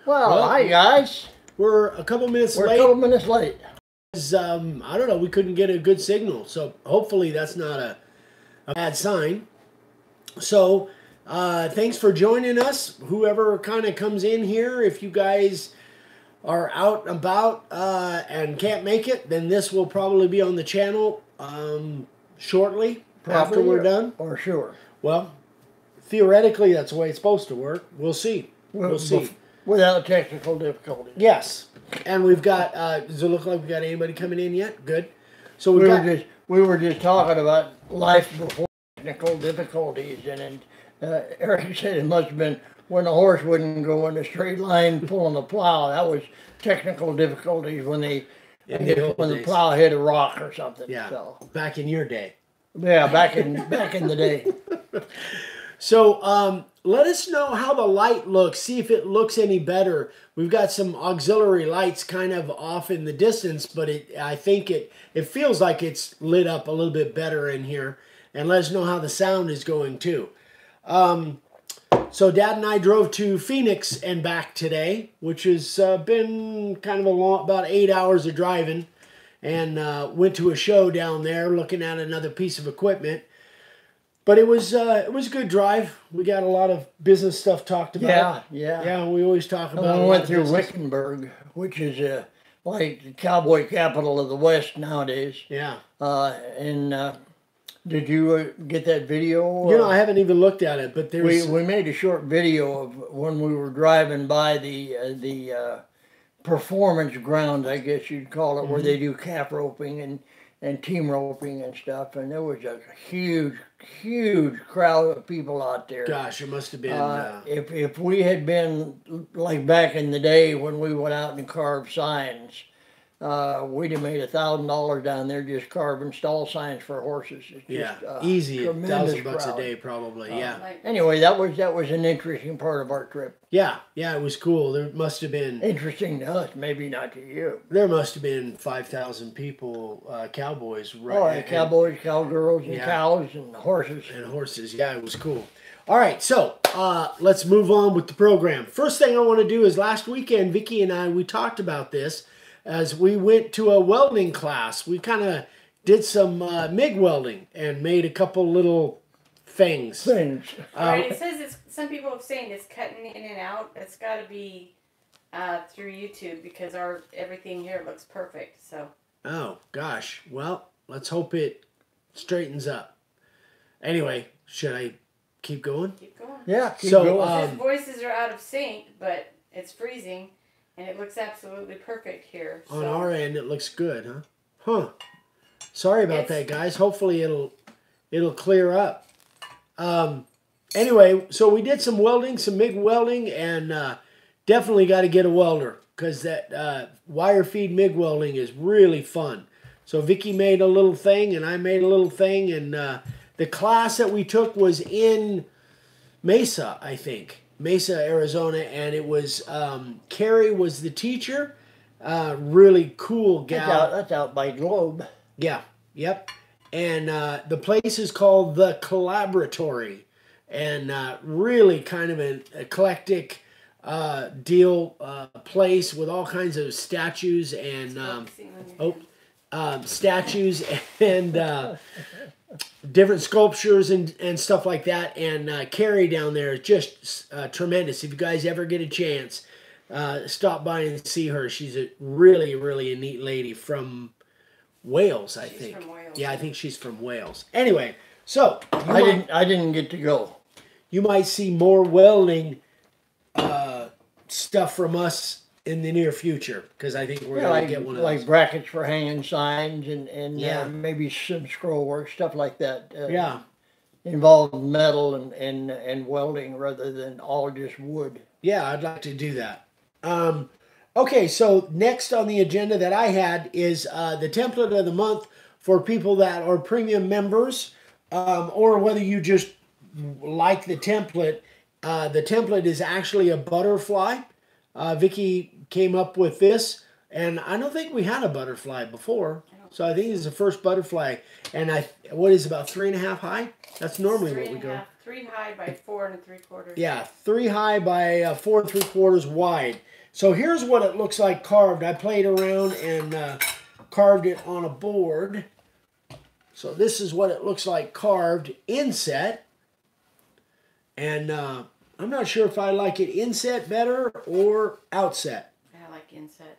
Well, hi guys. We're a couple minutes late. We're a couple minutes late. I don't know, we couldn't get a good signal, so hopefully that's not a bad sign. So, thanks for joining us. Whoever kind of comes in here, if you guys are out and about and can't make it, then this will probably be on the channel shortly after we're done. Or sure. Well, theoretically, that's the way it's supposed to work. We'll see. We'll see. Without technical difficulty. Yes. And we've got, does it look like we got anybody coming in yet? Good. So we were just talking about life before technical difficulties, and Eric said it must have been when the horse wouldn't go in a straight line pulling the plow. That was technical difficulties when the plow hit a rock or something. Yeah. So. Back in your day. Yeah, back in the day. So let us know how the light looks. See if it looks any better. We've got some auxiliary lights kind of off in the distance, but I think it feels like it's lit up a little bit better in here. And let us know how the sound is going too. So Dad and I drove to Phoenix and back today, which has been kind of about 8 hours of driving, and went to a show down there looking at another piece of equipment. But it was a good drive. We got a lot of business stuff talked about. Yeah, we always talk about. We went through Wickenburg, which is like the cowboy capital of the West nowadays. Yeah. Did you get that video? You know, I haven't even looked at it, but there's... We made a short video of when we were driving by the performance grounds, I guess you'd call it, where they do calf roping and team roping and stuff, and there was a huge crowd of people out there. Gosh, it must have been... If we had been like back in the day when we went out and carved signs, we'd have made $1,000 down there just carving stall signs for horses. It's just, easy, $1,000 a day probably. Anyway, that was an interesting part of our trip. Yeah, it was cool. There must have been interesting to us, maybe not to you. There must have been 5,000 people, cowboys, right? Oh, cowboys, cowgirls, and cows and horses. Yeah, it was cool. All right, so let's move on with the program. First thing I want to do is last weekend, Vicki and I, we talked about this. As we went to a welding class, we kind of did some MIG welding and made a couple little things. Right, it says some people have saying it's cutting in and out. It's got to be through YouTube because everything here looks perfect. So. Oh gosh. Well, let's hope it straightens up. Anyway, should I keep going? Keep going. Yeah. Keep going. It says voices are out of sync, but it's freezing. And it looks absolutely perfect here. So. On our end, it looks good, huh? Sorry about that, guys. Hopefully it'll clear up. Anyway, so we did some welding, some MIG welding, and definitely got to get a welder because that wire feed MIG welding is really fun. So Vicki made a little thing, and I made a little thing, and the class that we took was in Mesa, I think. Mesa, Arizona, and it was Carrie was the teacher. Really cool gal. That's out by Globe. Yeah, yep. And the place is called The Collaboratory, and really kind of an eclectic place with all kinds of statues and different sculptures and stuff like that. And Carrie down there is just tremendous. If you guys ever get a chance, stop by and see her. She's a really a neat lady from Wales, I think. From Wales. Yeah, I think she's from Wales. Anyway, so I didn't get to go. You might see more welding stuff from us in the near future, because I think we're going to get one of those. Like brackets for hanging signs and maybe some scroll work, stuff like that. Involved metal and welding rather than all just wood. Yeah, I'd like to do that. Okay, so next on the agenda that I had is the template of the month for people that are premium members, or whether you just like the template. The template is actually a butterfly. Vicki came up with this, and I don't think we had a butterfly before, so I think it's the first butterfly. And what is about 3.5 high? That's normally what we go. 3 high by 4 3/4. Yeah, 3 high by 4 3/4 wide. So here's what it looks like carved. I played around and carved it on a board. So this is what it looks like carved inset. And I'm not sure if I like it inset better or outset. I like inset.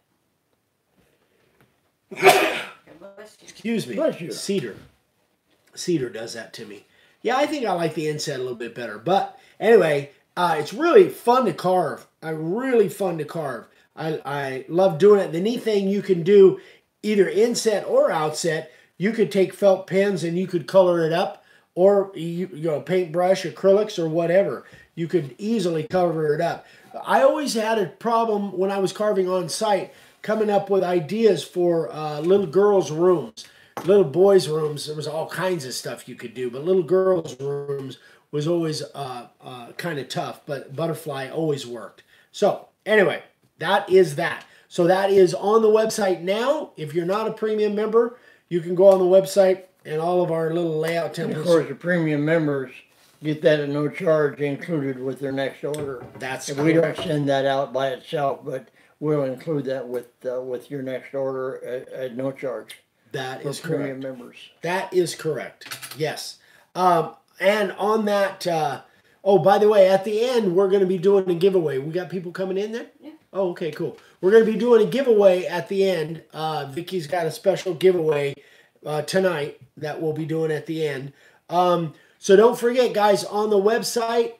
Excuse me. Bless you. Cedar does that to me. Yeah, I think I like the inset a little bit better. But anyway, it's really fun to carve. Really fun to carve. I love doing it. The neat thing you can do either inset or outset. You could take felt pens and you could color it up, or you know, paintbrush, acrylics, or whatever. You could easily cover it up. I always had a problem when I was carving on site, coming up with ideas for little girls' rooms, little boys' rooms. There was all kinds of stuff you could do, but little girls' rooms was always kind of tough, but butterfly always worked. So anyway, that is that. So that is on the website now. If you're not a premium member, you can go on the website and all of our little layout And templates. of course, the premium members get that at no charge included with their next order. That's And we don't correct. send that out by itself, but we'll include that with your next order at no charge That for is premium correct. members. That is correct. Yes. And on that, oh, by the way, at the end, we're going to be doing a giveaway. We got people coming in there? Yeah. Oh, okay, cool. We're going to be doing a giveaway at the end. Vicky's got a special giveaway tonight that we'll be doing at the end. So don't forget, guys, on the website,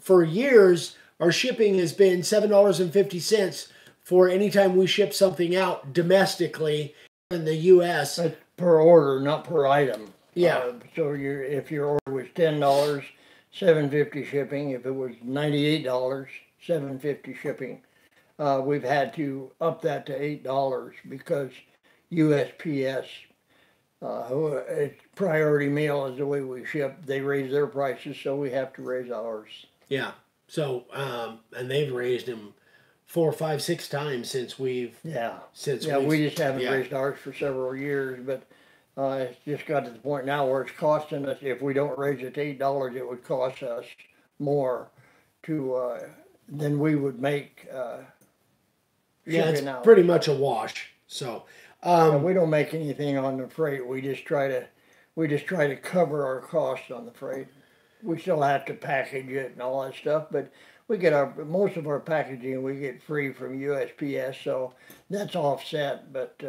for years, our shipping has been $7.50 for anytime we ship something out domestically in the U.S. That's per order, not per item. Yeah. So if your order was $10, $7.50 shipping. If it was $98, $7.50 shipping. We've had to up that to $8 because USPS, it's priority mail is the way we ship. They raise their prices, so we have to raise ours. Yeah. So, and they've raised them 4, 5, 6 times since we've Yeah. since Yeah, we've, we just haven't yeah. raised ours for several years, but it's just got to the point now where it's costing us, if we don't raise it to $8, it would cost us more to than we would make Yeah, it's shipping out. pretty much a wash. So, We don't make anything on the freight. We just try to cover our costs on the freight. We still have to package it and all that stuff, but we get most of our packaging we get free from USPS, so that's offset. But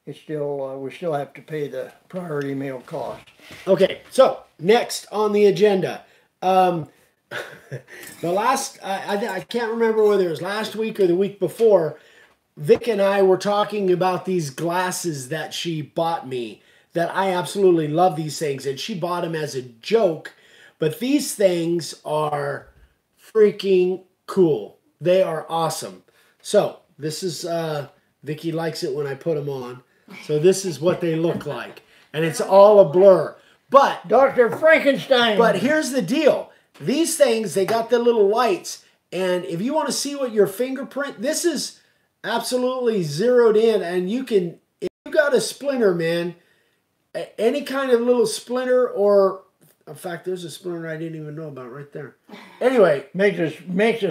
it's still we still have to pay the priority mail cost. okay. So next on the agenda, the last I can't remember whether it was last week or the week before. Vic and I were talking about these glasses that she bought me. That I absolutely love these things, and she bought them as a joke. But these things are freaking cool. They are awesome. So this is Vicky likes it when I put them on. So this is what they look like, and it's all a blur. But Dr. Frankenstein. But here's the deal. These things, they got the little lights, and if you want to see what your fingerprint, this is absolutely zeroed in, and you can, if you got a splinter, man, any kind of little splinter, or in fact, there's a splinter I didn't even know about right there. Anyway, makes a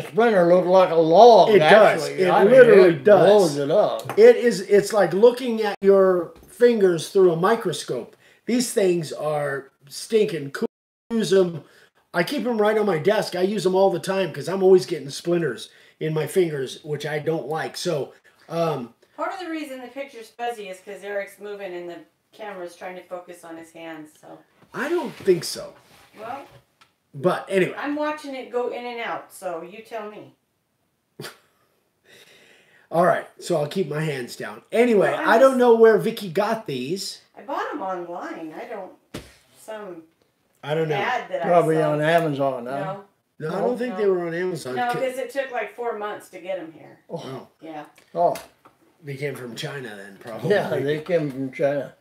splinter look like a log. It does. Actually. It I mean, literally it does. blows it up. it's like looking at your fingers through a microscope. These things are stinking cool. Use them. I keep them right on my desk. I use them all the time because I'm always getting splinters in my fingers, which I don't like. So, part of the reason the picture's fuzzy is because Eric's moving and the camera's trying to focus on his hands. So. I don't think so. Well. But anyway. I'm watching it go in and out, so you tell me. All right, so I'll keep my hands down. Anyway, I don't know where Vicky got these. I bought them online. I don't know. ad that Probably I saw. on Amazon, huh? No, I don't think they were on Amazon. No, because it took like 4 months to get them here. Oh. Yeah. Oh. They came from China then, probably. Yeah, they came from China.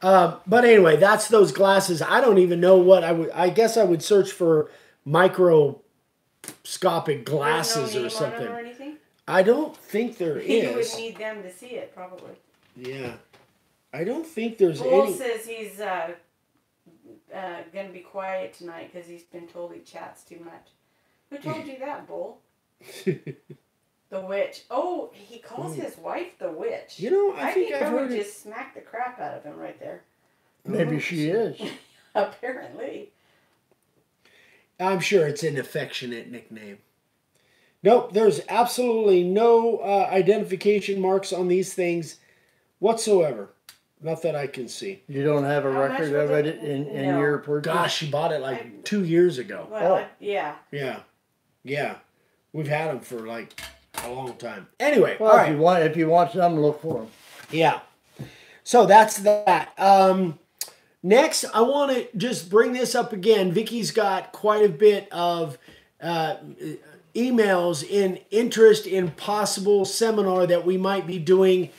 But anyway, that's those glasses. I don't even know what I guess I would search for microscopic glasses no name or something. On them or anything? I don't think there is. You would need them to see it, probably. Yeah. I don't think there's Bull any. says he's going to be quiet tonight because he's been told he chats too much. Who told you that, Bull? The witch. Oh, he calls his wife the witch. You know, I think I've I heard would it. just smack the crap out of him right there. Maybe she is. Apparently. I'm sure it's an affectionate nickname. Nope, there's absolutely no identification marks on these things whatsoever. Not that I can see. You don't have a How much record was of it? in No. your purchase? Gosh, she bought it like 2 years ago. Well, yeah. Yeah. We've had them for like a long time. Anyway, Well, all if right. if you want some, look for them. Yeah. So that's that. Next, I want to just bring this up again. Vicky's got quite a bit of emails in interest in possible seminar that we might be doing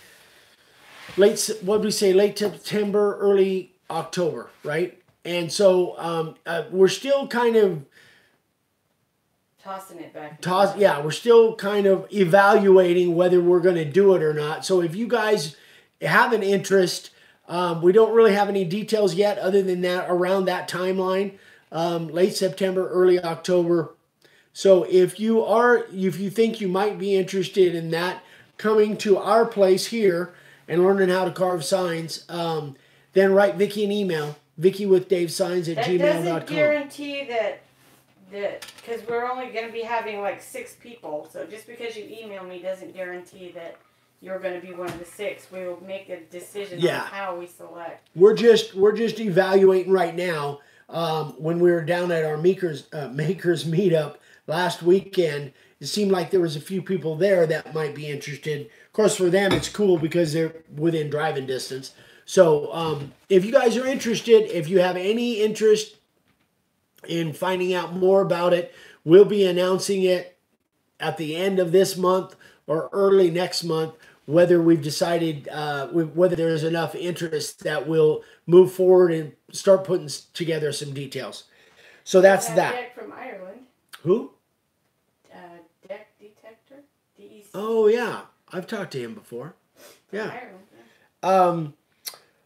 late September, early October, right? And so we're still kind of Tossing it back. we're still kind of evaluating whether we're going to do it or not. So if you guys have an interest, we don't really have any details yet other than that around that timeline, late September, early October. So if you think you might be interested in that, coming to our place here and learning how to carve signs, then write Vicky an email, vickywithdavesigns@gmail.com. That doesn't guarantee that because we're only going to be having like 6 people. So just because you email me doesn't guarantee that you're going to be one of the 6. We will make a decision on how we select. We're just evaluating right now. When we were down at our makers meetup last weekend, it seemed like there was a few people there that might be interested. Of course, for them, it's cool because they're within driving distance. So if you guys are interested, if you have any interest in finding out more about it, we'll be announcing it at the end of this month or early next month, whether we've decided, whether there's enough interest that we'll move forward and start putting together some details. So that's that. Deck from Ireland. Who? Deck Detector. DEC. Oh, yeah. I've talked to him before. Yeah. Ireland, yeah.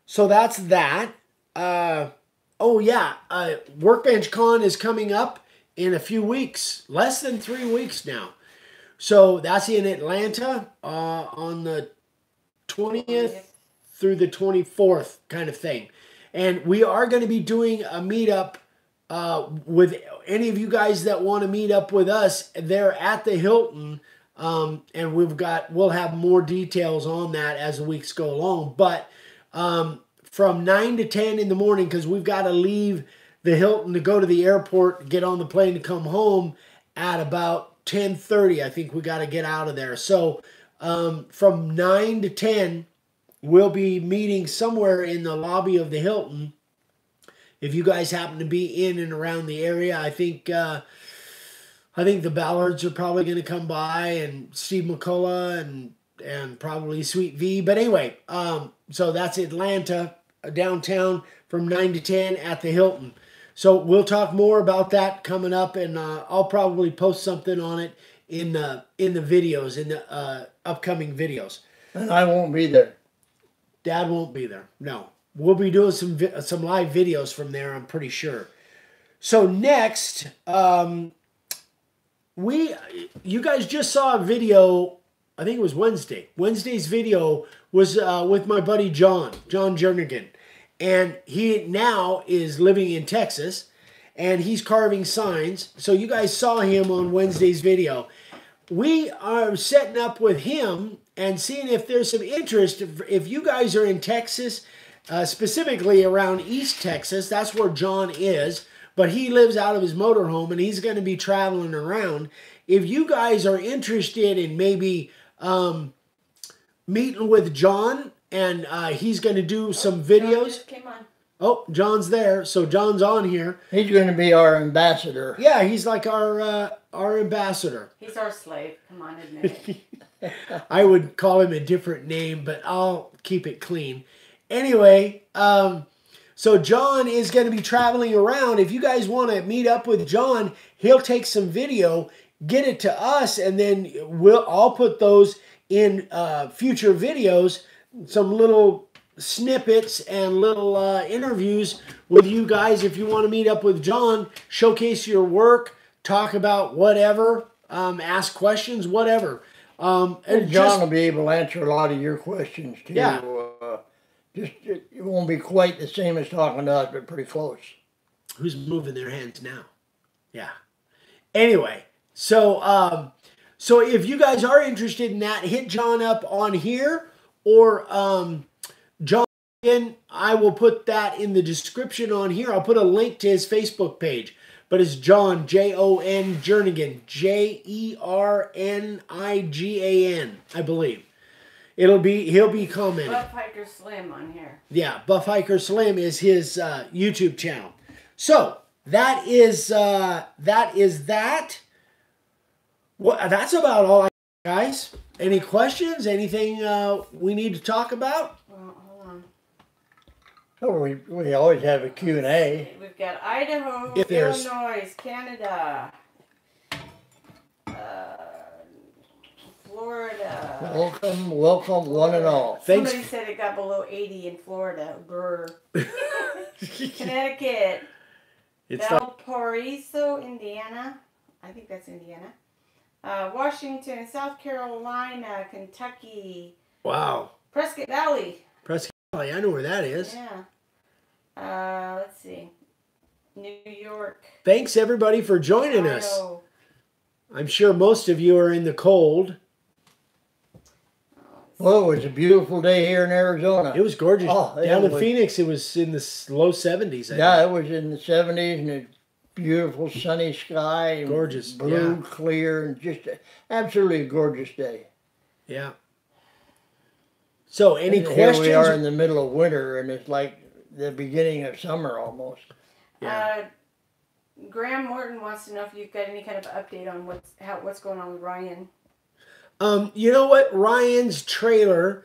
So that's that. Workbench Con is coming up in a few weeks. Less than 3 weeks now. So that's in Atlanta on the 20th through the 24th kind of thing. And we are going to be doing a meetup with any of you guys that want to meet up with us. They're at the Hilton. And we'll have more details on that as the weeks go along. But from 9 to 10 in the morning, because we've got to leave the Hilton to go to the airport, get on the plane to come home at about 10:30. I think we got to get out of there. So from 9 to 10, we'll be meeting somewhere in the lobby of the Hilton. If you guys happen to be in and around the area, I think the Ballards are probably going to come by, and Steve McCullough and probably Sweet V. But anyway, so that's Atlanta, downtown, from 9 to 10 at the Hilton. So we'll talk more about that coming up, and I'll probably post something on it in the videos, in the upcoming videos. And I won't be there. Dad won't be there. No, we'll be doing some live videos from there, I'm pretty sure. So next, you guys just saw a video. I think it was Wednesday. Wednesday's video was with my buddy John Jernigan. And he now is living in Texas, and he's carving signs. So you guys saw him on Wednesday's video. We are setting up with him and seeing if there's some interest. If you guys are in Texas, specifically around East Texas, that's where John is. But he lives out of his motorhome, and he's going to be traveling around. If you guys are interested in maybe meeting with John, and he's going to do some videos. John just came on. Oh, John's there. So John's on here. He's going to be our ambassador. Yeah, he's like our ambassador. He's our slave. Come on, admit it. I would call him a different name, but I'll keep it clean. Anyway, so John is going to be traveling around. If you guys want to meet up with John, he'll take some video, get it to us, and then I'll put those in future videos. Some little snippets and little interviews with you guys. If you want to meet up with John, showcase your work, talk about whatever, ask questions, whatever. And John will be able to answer a lot of your questions too. Yeah. It won't be quite the same as talking to us, but pretty close. Who's moving their hands now? Yeah. Anyway, so so if you guys are interested in that, hit John up on here, or John, again, I will put that in the description on here. I'll put a link to his Facebook page. But it's John, Jon Jernigan, Jernigan, I believe. He'll be commenting. Buff Hiker Slim on here. Yeah, Buff Hiker Slim is his YouTube channel. So that is that. Well, that's about all, guys. Any questions? Anything we need to talk about? Well, hold on. Oh, we always have a Q&A. We've got Idaho, If there's- Illinois, Canada, Florida. Welcome, one and all. Thanks. Somebody said it got below 80 in Florida. Brr. Connecticut. It's like, Valparaiso, Indiana. I think that's Indiana. Washington, South Carolina, Kentucky. wow. Prescott Valley. Prescott Valley, I know where that is. Yeah. Let's see. New York. Thanks everybody for joining us. Ohio. I'm sure most of you are in the cold. Well, it was a beautiful day here in Arizona. It was gorgeous. Oh, it Down in was- Phoenix, it was in the low 70s. I Yeah, think. it was in the 70s and a beautiful sunny sky. And Gorgeous, blue, yeah. clear, and just absolutely a gorgeous day. Yeah. So, any And questions? Here we are in the middle of winter, and it's like the beginning of summer almost. Yeah. Graham Morton wants to know if you've got any kind of update on what's going on with Ryan. You know what? Ryan's trailer,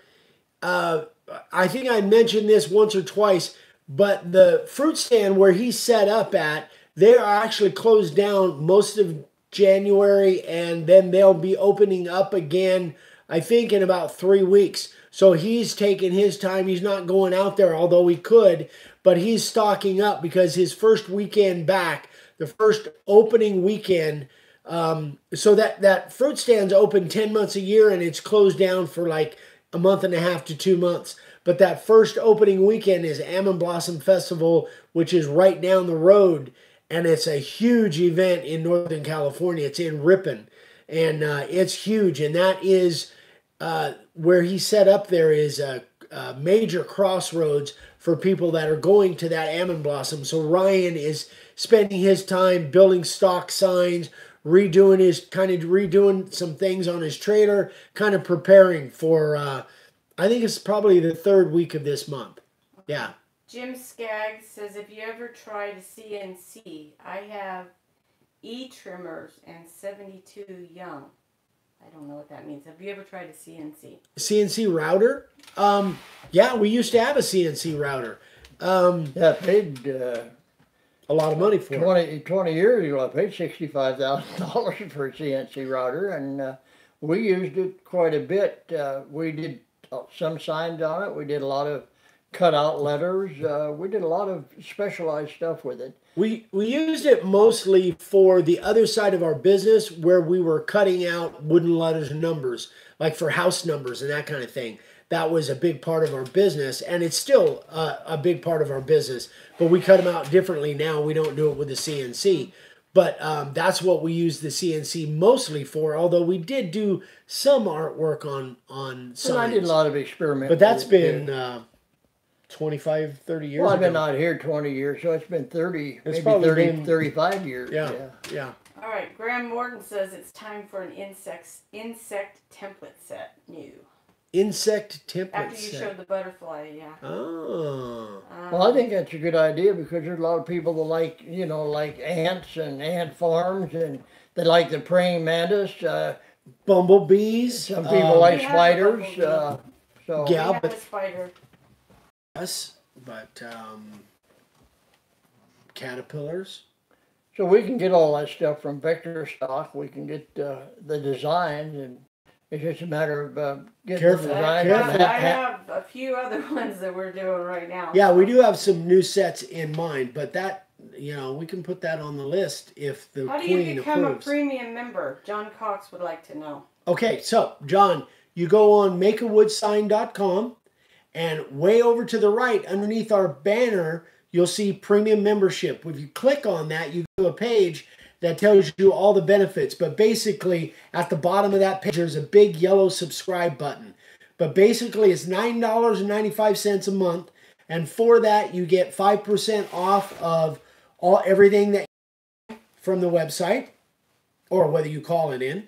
I think I mentioned this once or twice, but the fruit stand where he's set up at, they are actually closed down most of January, and then they'll be opening up again, I think, in about 3 weeks. So he's taking his time. He's not going out there, although he could, but he's stocking up because his first weekend back, the first opening weekend, so that fruit stand's open 10 months a year and it's closed down for like a month and a half to 2 months. But that first opening weekend is Almond Blossom Festival, which is right down the road. And it's a huge event in Northern California. It's in Ripon. And it's huge. And that is where he set up there is a major crossroads for people that are going to that Almond Blossom. So Ryan is spending his time building stock signs, redoing some things on his trailer, kind of preparing for, I think it's probably the 3rd week of this month. Yeah. Jim Skaggs says, if you ever try to CNC, I have E-trimmers and 72 young. I don't know what that means. Have you ever tried a CNC? CNC router? Yeah, we used to have a CNC router. Yeah, I paid A lot of money for it. 20 years ago. I paid $65,000 for a CNC router, and we used it quite a bit. We did some signs on it. We did a lot of cutout letters. We did a lot of specialized stuff with it. We used it mostly for the other side of our business where we were cutting out wooden letters and numbers, like for house numbers and that kind of thing. That was a big part of our business, and it's still a big part of our business. But we cut them out differently now. We don't do it with the CNC. But that's what we use the CNC mostly for, although we did do some artwork on signs. And I did a lot of experimenting. But that's been 25, 30 years Well, I've ago. been out here 20 years, so it's been 30, It's maybe probably 30, been- 35 years. Yeah. All right, Graham Morton says it's time for an insect template set new. Insect template After you set. showed the butterfly, yeah. Oh. Well, I think that's a good idea because there's a lot of people that like, like ants and ant farms, and they like the praying mantis. Bumblebees. Some people like We have a spiders. bumblebee. So Yeah. We have but- a spider. Yes, but caterpillars. So we can get all that stuff from vector stock. We can get the designs, and it's just a matter of getting Careful, the I designs. careful. have a few other ones that we're doing right now. Yeah, we do have some new sets in mind, but that, you know, we can put that on the list if the How do Queen you become approves. a premium member? John Cox would like to know. Okay, so John, you go on makeawoodsign.com, and way over to the right underneath our banner, you'll see premium membership. If you click on that, you go to a page that tells you all the benefits. But basically, at the bottom of that page, there's a big yellow subscribe button. But basically, it's $9.95 a month. And for that, you get 5% off of everything that from the website, or whether you call it in.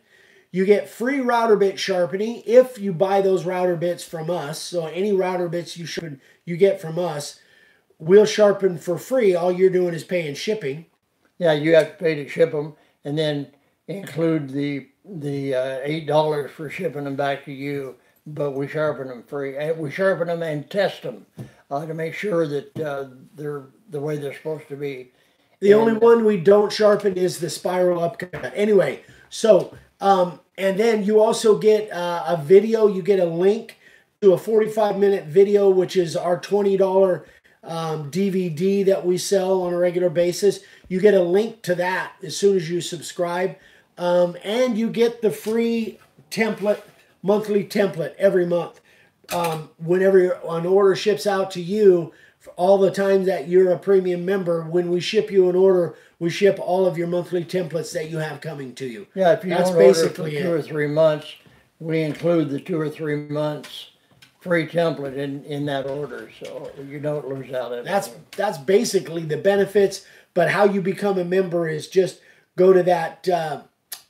You get free router bit sharpening if you buy those router bits from us. So any router bits you get from us, we'll sharpen for free. All you're doing is paying shipping. Yeah, you have to pay to ship them, and then include the $8 for shipping them back to you. But we sharpen them free, and we sharpen them and test them to make sure that they're the way they're supposed to be. The only one we don't sharpen is the spiral upcut. Anyway, so and then you also get a video. You get a link to a 45-minute video, which is our $20 DVD that we sell on a regular basis. You get a link to that as soon as you subscribe. And you get the free template, monthly template every month. Whenever an order ships out to you, all the time that you're a premium member, when we ship you an order, we ship all of your monthly templates that you have coming to you. Yeah, if you That's don't order for basically 2 or 3 months, we include the 2 or 3 months free template in that order, so you don't lose out on it. That's basically the benefits. But how you become a member is just go to that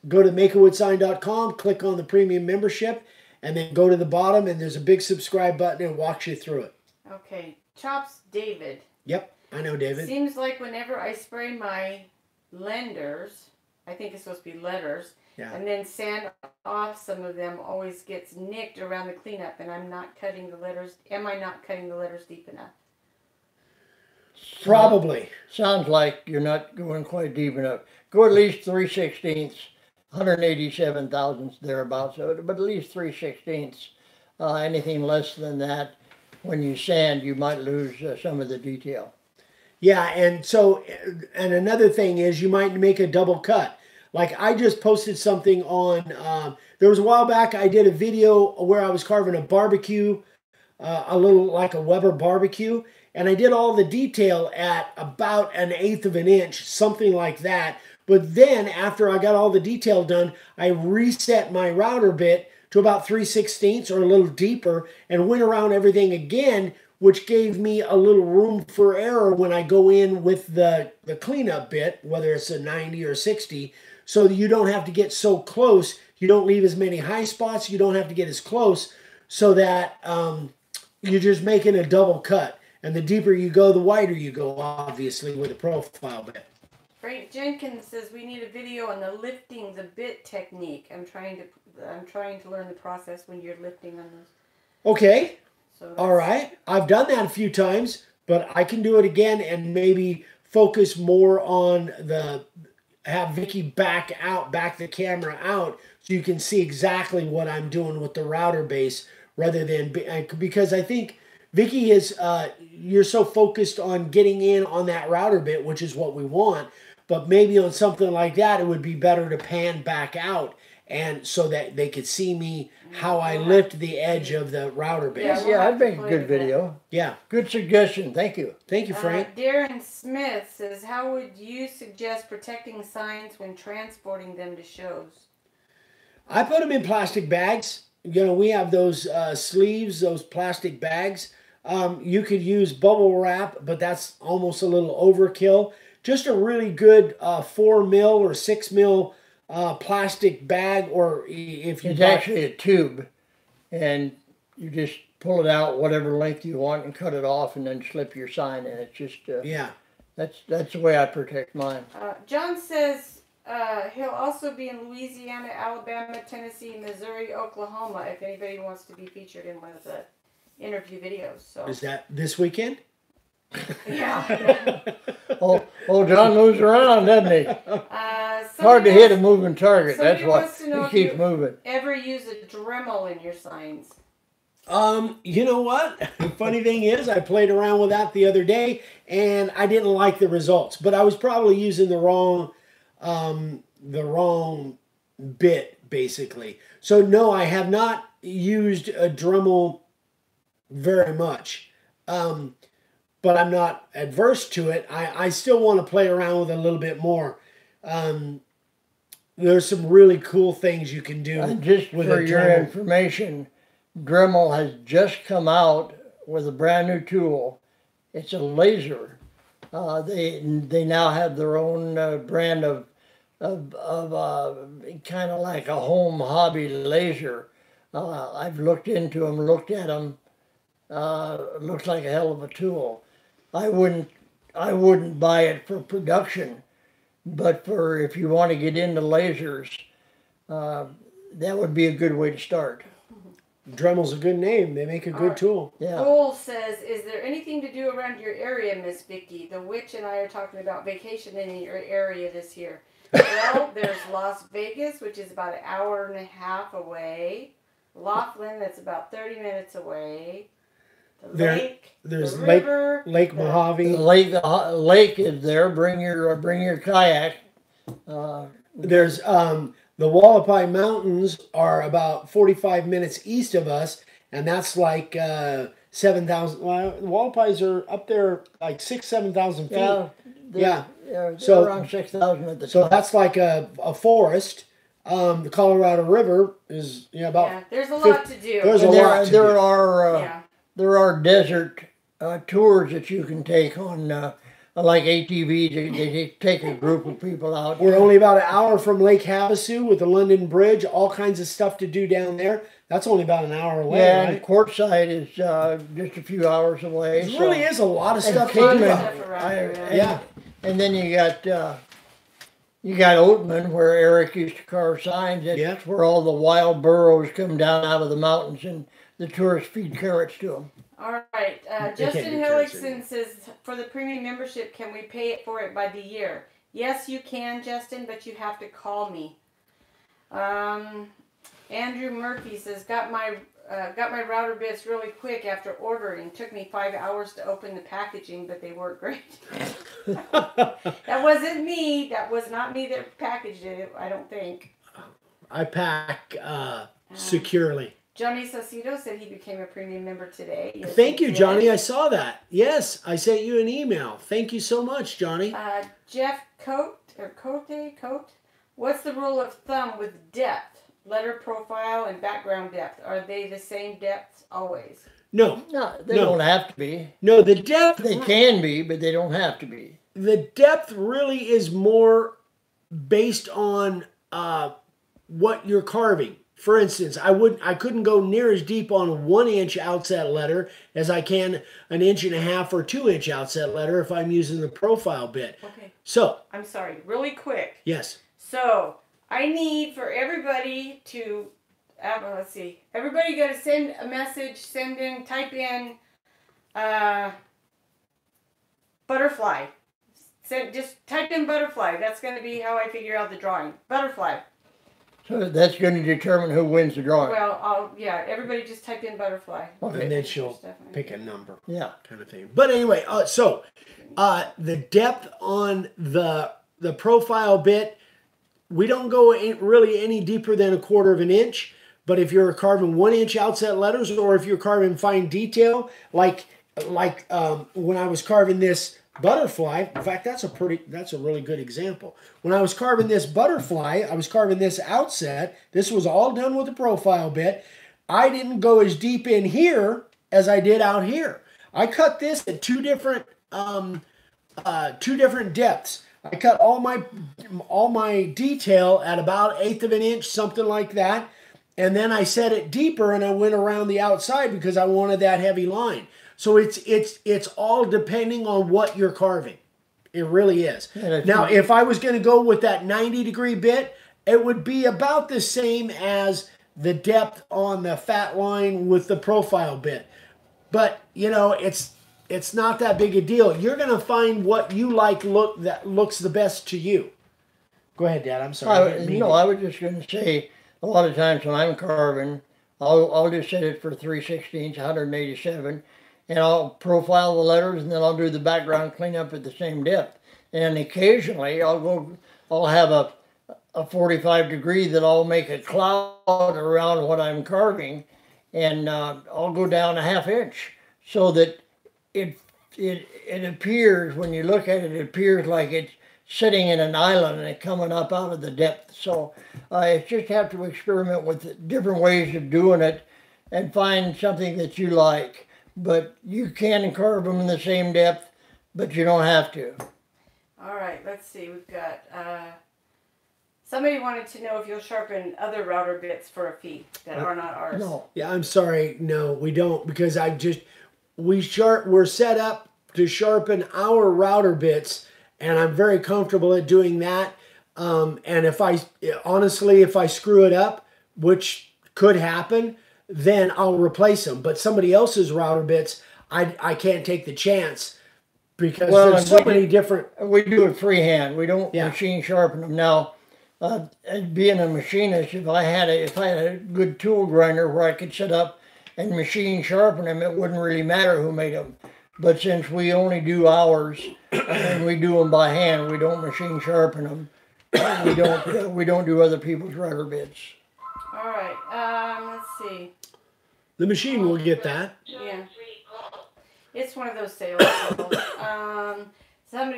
go to makeawoodsign.com, click on the premium membership, and then go to the bottom, and there's a big subscribe button, and it walks you through it. Okay, Chops David. Yep, I know David. Seems like whenever I spray my lenders, I think it's supposed to be letters, Yeah. and then sand off some of them, always gets nicked around the cleanup, and I'm not cutting the letters. Am I not cutting the letters deep enough? Probably. Sounds like you're not going quite deep enough. Go at least 3/16, 187 thousandths thereabouts, but at least 3/16. Anything less than that, when you sand, you might lose some of the detail. Yeah, and so, and another thing is you might make a double cut. Like I just posted something on, there was a while back I did a video where I was carving a barbecue, a little like a Weber barbecue, and I did all the detail at about 1/8 of an inch, something like that. But then after I got all the detail done, I reset my router bit to about 3/16 or a little deeper and went around everything again, which gave me a little room for error when I go in with the cleanup bit, whether it's a 90 or 60, so that you don't have to get so close. You don't leave as many high spots. You don't have to get as close, so that you're just making a double cut. And the deeper you go, the wider you go, obviously, with a profile bit. Frank Jenkins says we need a video on the lifting the bit technique. I'm trying to learn the process when you're lifting on those. Okay. So All right. I've done that a few times, but I can do it again and maybe focus more on have Vicky back the camera out so you can see exactly what I'm doing with the router base rather than, because I think Vicky is, you're so focused on getting in on that router bit, which is what we want, but maybe on something like that, it would be better to pan back out and so that they could see me how I lift the edge of the router base. Yeah, I'd make a good video. Yeah. Good suggestion. Thank you. Thank you, Frank. Darren Smith says, how would you suggest protecting signs when transporting them to shows? I put them in plastic bags. You know, we have those sleeves, those plastic bags. You could use bubble wrap, but that's almost a little overkill. Just a really good 4 mil or 6 mil plastic bag, or if you It's actually a tube, and you just pull it out whatever length you want and cut it off, and then slip your sign in. It's just yeah. That's the way I protect mine. John says he'll also be in Louisiana, Alabama, Tennessee, Missouri, Oklahoma. If anybody wants to be featured in one of the interview videos, so Is that this weekend? yeah. Oh, John moves around, doesn't he? Hard to hit a moving target. That's why he keeps moving. Ever use a Dremel in your signs? You know what? The funny thing is, I played around with that the other day, and I didn't like the results. But I was probably using the wrong bit, basically. So no, I have not used a Dremel very much. But I'm not adverse to it. I still want to play around with it a little bit more. There's some really cool things you can do Just with for a your Dremel. information, Dremel has just come out with a brand new tool. It's a laser. They now have their own brand of kind of like a home hobby laser. I've looked into them, looked at them. Looks like a hell of a tool. I wouldn't buy it for production, but for if you want to get into lasers, that would be a good way to start. Dremel's a good name. They make a good tool. Yeah. Joel says, is there anything to do around your area, Miss Vicky? The witch and I are talking about vacationing in your area this year. Well, there's Las Vegas, which is about an hour and a half away. Laughlin, that's about 30 minutes away. There's the river, Lake Mojave. The lake is there. Bring your kayak. There's the Wallapai Mountains are about 45 minutes east of us, and that's like 7,000. Well, the Wallapais are up there like 7,000 feet. Yeah. So around 6,000 at the So top. that's like a forest. The Colorado River is about. Yeah, there's a lot to do. There's a And lot to do. There are desert tours that you can take on, like ATVs. They take a group of people out. We're only about an hour from Lake Havasu with the London Bridge. All kinds of stuff to do down there. That's only about an hour away, Yeah, right? and Quartzsite is just a few hours away. There really is a lot of And stuff to Kingman, do. Stuff around here, Yeah. And then you got Oatman, where Eric used to carve signs. That's Yeah. where all the wild burros come down out of the mountains, and the tourists feed carrots to them. All right. Justin Hellickson says, for the premium membership, can we pay it for it by the year? Yes, you can, Justin, but you have to call me. Andrew Murphy says, got my router bits really quick after ordering. Took me 5 hours to open the packaging, but they work great. That wasn't me. That was not me that packaged it, I don't think. I pack securely. Johnny Saucedo said he became a premium member today. Yes, Thank he you, did. Johnny. I saw that. Yes, I sent you an email. Thank you so much, Johnny. Jeff Cote. What's the rule of thumb with depth? Letter profile and background depth. Are they the same depth always? No. No, they don't have to be. No, the depth. They can be, but they don't have to be. The depth really is more based on what you're carving. For instance, I couldn't go near as deep on a 1-inch outset letter as I can an 1.5 or 2-inch outset letter if I'm using the profile bit. Okay. So, I'm sorry, really quick. yes. So, I need for everybody to, let's see. Everybody got to send a message, type in butterfly. Just type in butterfly. That's going to be how I figure out the drawing. Butterfly. So that's going to determine who wins the drawing. Well, everybody just type in butterfly. Okay. And then she'll pick a number. Yeah. Kind of thing. But anyway, the depth on the profile bit, we don't go really any deeper than 1/4 of an inch. But if you're carving 1-inch outset letters, or if you're carving fine detail, like when I was carving this butterfly, in fact, that's a really good example. When I was carving this butterfly, I was carving this outset. This was all done with the profile bit. I didn't go as deep in here as I did out here. I cut this at two different depths. I cut all my detail at about 1/8 of an inch, something like that. And then I set it deeper and I went around the outside because I wanted that heavy line. So it's all depending on what you're carving. It really is. Now, if I was going to go with that 90-degree bit, it would be about the same as the depth on the fat line with the profile bit. But, it's not that big a deal. You're going to find what you like that looks the best to you. Go ahead, Dad. I'm sorry. I was just going to say, a lot of times when I'm carving, I'll just set it for 3/16, 187, and I'll profile the letters, and then I'll do the background cleanup at the same depth. And occasionally I'll have a 45 degree that I'll make a cloud around what I'm carving, and I'll go down a 1/2 inch so that it appears, when you look at it, it appears like it's sitting in an island and it's coming up out of the depth. So I just have to experiment with different ways of doing it and find something that you like. But you can carve them in the same depth, but you don't have to. All right, let's see. We've got somebody wanted to know if you'll sharpen other router bits for a fee that are not ours. No. Yeah, I'm sorry. No, we don't, because we're set up to sharpen our router bits, and I'm very comfortable at doing that. And if I screw it up, which could happen, then I'll replace them. But somebody else's router bits, I can't take the chance, because there's so many different. We do it freehand. We don't machine sharpen them. Now, as being a machinist, if I had a good tool grinder where I could set up and machine sharpen them, it wouldn't really matter who made them. But since we only do ours and we do them by hand, we don't machine sharpen them. We don't do other people's router bits. All right. Let's see. The machine will get that. Yeah. It's one of those sales.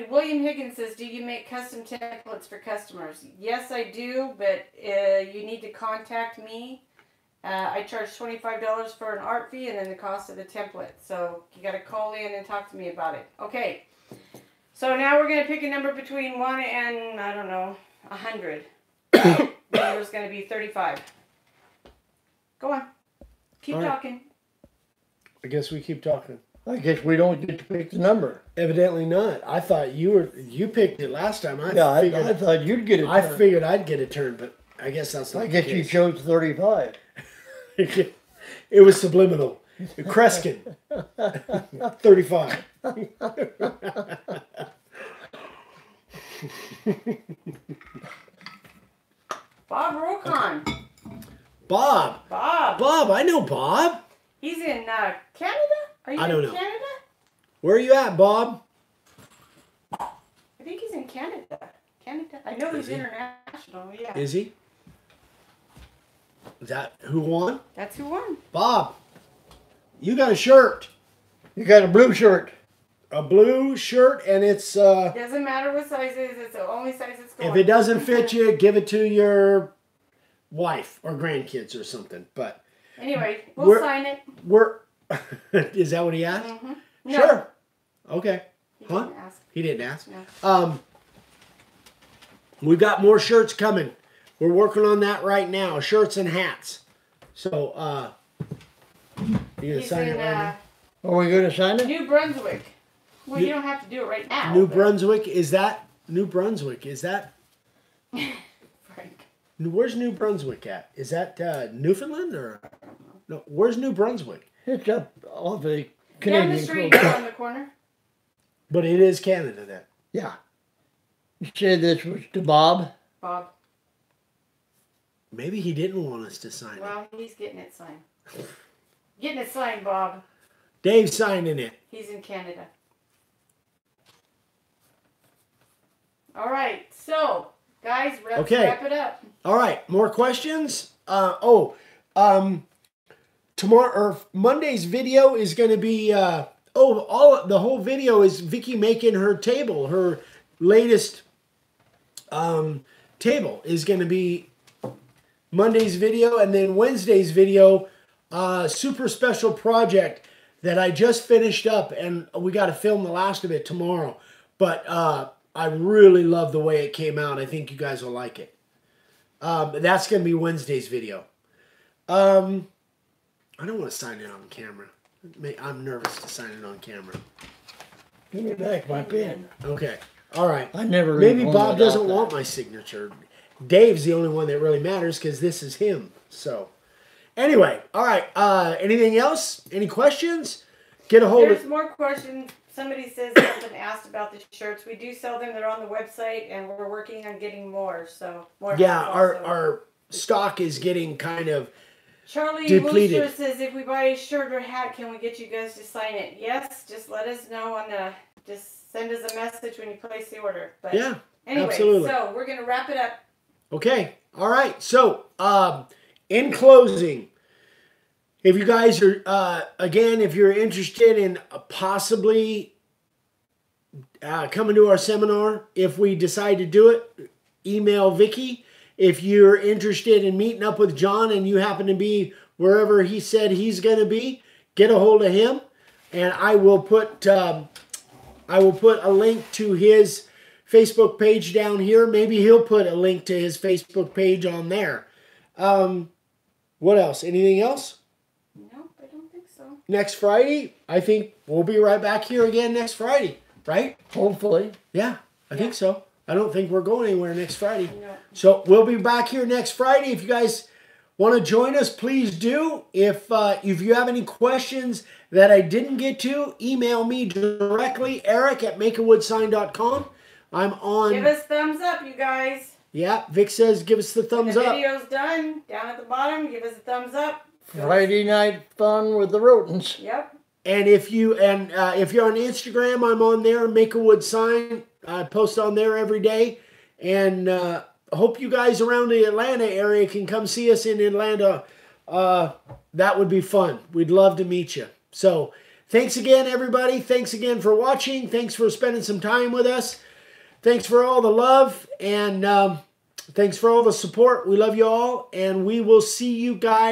William Higgins says, do you make custom templates for customers? Yes, I do, but you need to contact me. I charge $25 for an art fee and then the cost of the template. So you got to call in and talk to me about it. Okay. So now we're going to pick a number between 1 and, I don't know, 100. The number's going to be 35. Go on. Keep talking. I guess we keep talking. I guess we don't get to pick the number. Evidently not. I thought you picked it last time. I thought you'd get it. I figured I'd get a turn, but I guess that's not. I guess you chose 35. It was subliminal. Kreskin. 35. Bob Rokon. Bob, I know Bob. He's in Canada? Are you I don't in know. Canada? Where are you at, Bob? I think he's in Canada. I know he's international, yeah. Is he? Is that who won? That's who won. Bob, you got a shirt. You got a blue shirt. A blue shirt, and it's... Doesn't matter what size it is. It's the only size it's going. If it doesn't fit you, give it to your wife or grandkids or something. But anyway, we'll sign it. Is that what he asked? Mm-hmm. No. Sure. Okay. He didn't ask. He didn't ask. No. We've got more shirts coming. We're working on that right now. Shirts and hats. So, you gonna sign it right now? Are we going to sign it? New Brunswick. Well, you don't have to do it right now. New Brunswick? Is that New Brunswick? Is that... Frank. Where's New Brunswick at? Is that Newfoundland or... No, where's New Brunswick? It's up off the Canadian Down the street, coast. on the corner. But it is Canada then. Yeah. You said this was to Bob? Bob. Maybe he didn't want us to sign it. Well, he's getting it signed. Getting it signed, Bob. Dave's signing it. He's in Canada. All right. So, guys, let's wrap it up. All right. More questions? Tomorrow or Monday's video is going to be the whole video is Vicky making her table. Her latest table is going to be Monday's video, and then Wednesday's video, super special project that I just finished up, and we got to film the last of it tomorrow. But I really love the way it came out. I think you guys will like it. That's going to be Wednesday's video. I don't want to sign it on camera. I'm nervous to sign it on camera. Give me back my pen. Okay. All right. I never. Maybe Bob doesn't want my signature. Dave's the only one that really matters because this is him. So, anyway. All right. Anything else? Any questions? Get a hold of... There's more questions. Somebody says something asked about the shirts. We do sell them. They're on the website, and we're working on getting more. So more. Yeah, our stock is getting kind of Charlie depleted. Wooster says, if we buy a shirt or hat, can we get you guys to sign it? Yes, just let us know just send us a message when you place the order. But yeah, anyway, absolutely. so we're going to wrap it up. Okay, all right. So, in closing, if you guys are, again, if you're interested in possibly coming to our seminar, if we decide to do it, email Vicky. If you're interested in meeting up with John and you happen to be wherever he said he's going to be, get a hold of him, and I will put a link to his Facebook page down here. Maybe he'll put a link to his Facebook page on there. What else? Anything else? Nope, I don't think so. Next Friday, I think we'll be right back here again next Friday, right? Hopefully. Yeah, I think so. I don't think we're going anywhere next Friday. No. So we'll be back here next Friday. If you guys want to join us, please do. If you have any questions that I didn't get to, email me directly, eric@makeawoodsign.com. I'm on. Give us thumbs up, you guys. Yeah, Vic says give us the thumbs up. The video's done. Down at the bottom, give us a thumbs up. Friday night fun with the Rhotens. Yep. And if you're on Instagram, I'm on there, Make a Wood Sign. I post on there every day. And I hope you guys around the Atlanta area can come see us in Atlanta. That would be fun. We'd love to meet you. So thanks again, everybody. Thanks again for watching. Thanks for spending some time with us. Thanks for all the love. And thanks for all the support. We love you all. And we will see you guys